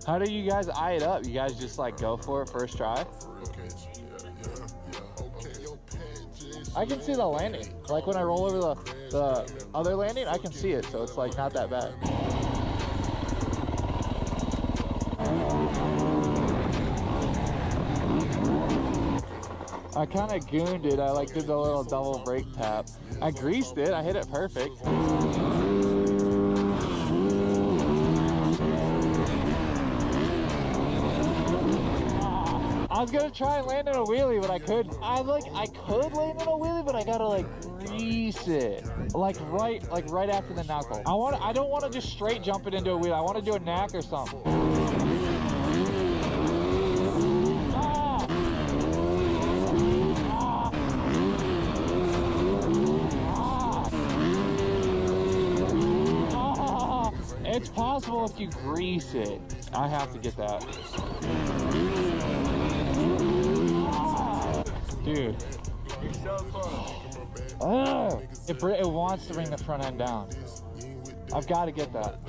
How do you guys eye it up? You guys just like go for it first try? Okay, I can see the landing. Like when I roll over the other landing, I can see it, so it's like not that bad. I kind of gooned it. I like did the little double brake tap. I greased it. I hit it perfect. I was gonna try and land in a wheelie, but I could. I could land in a wheelie, but I gotta like grease it, like right after the knuckle. I don't want to just straight jump it into a wheelie. I want to do a knack or something. It's possible if you grease it. I have to get that. Dude. Oh, it wants to bring the front end down. I've got to get that.